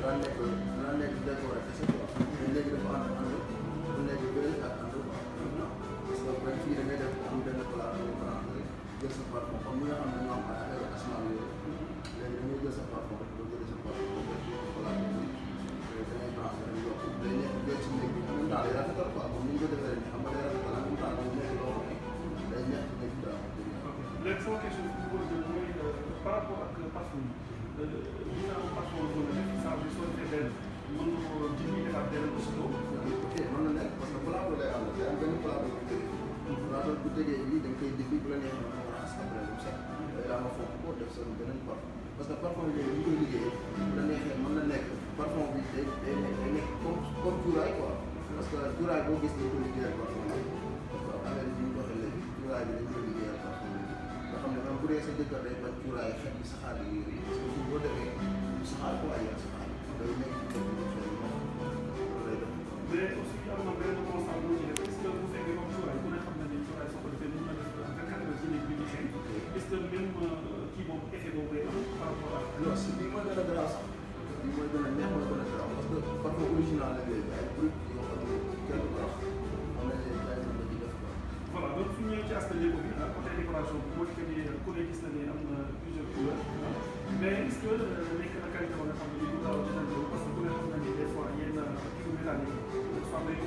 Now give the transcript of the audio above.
daan nekk décoré kese quoi mais léegi dafa ànd bu nekk bëri ak ànd quoi parce que benn fii da ngay def am benn plat bu branché jël sa parfum comme ñi nga xam ne ñoo am ay affaire asma yooyu léegi da ngay jël sa parfum rek doo jëlee sa parfum boo def ko plat bi da ngay branché rek yokk day nekk jël ci néeg bi en même temps day rafetal quoi comme ni ñu ko defee nii xam nga day rafetal en même temps day nekk loo xam ne day nekk ci néeg bi daal. léegi sama question bi pour mooy par rapport ak parfum yi ginnaaw parfum bi mën na def saa bi soo defee benn mën nga ko ji bi defaat benn aussitôt. ok mën na nekk parce que plateau lay ànd day am benn plateau bu tëgg. plateau bu tëggee bi da nga koy dindi bu la neexee nga raxas après mu set. day daa nga foog ko def sa beneen parfum parce que parfum bi léegi ñu koy liggéeyee bu la neexee mën na nekk parfum bi day nekk comme cuuraay quoi parce que cuuraay boo gis dañ ko liggéeyal parfum bi parce que affaire bi ñu ko waxee léegi cuuraay bi dañ koy liggéeyal parfum bi nga xam ne même bu dee sa jëkkër day bañ cuuraay xet bi saxaar yi yooyu parce que boo defee saxaar quoi yaa saxaar day nekk ci kër gi mais aussi am na benn constat bu ci def est-ce que bu fekkee comme cuuraay ku ne xam na ne cuuraay soo ko defee mën na def 24 heures ci néeg bi di xëy est-ce que même kii boobu effet boobu day am par rapport ak. non si bii mooy gën a garaaw sax bii mooy gën a neex mooy gën a garaaw parce que parfum original la léegi ay brut yoo xam ne kenn du ko wax am na léegi ay mën na ci def quoi. voilà donc su ñëwee ci aspect léegi bi côté décoration bi moo di que ni ku ne gis na ni am na plusieurs couleurs mais est-ce que nekk na qualité ba nga xam ne bii du gaaw a jëndal parce que ku ne xam na ni des fois yenn kii yu métallique soit day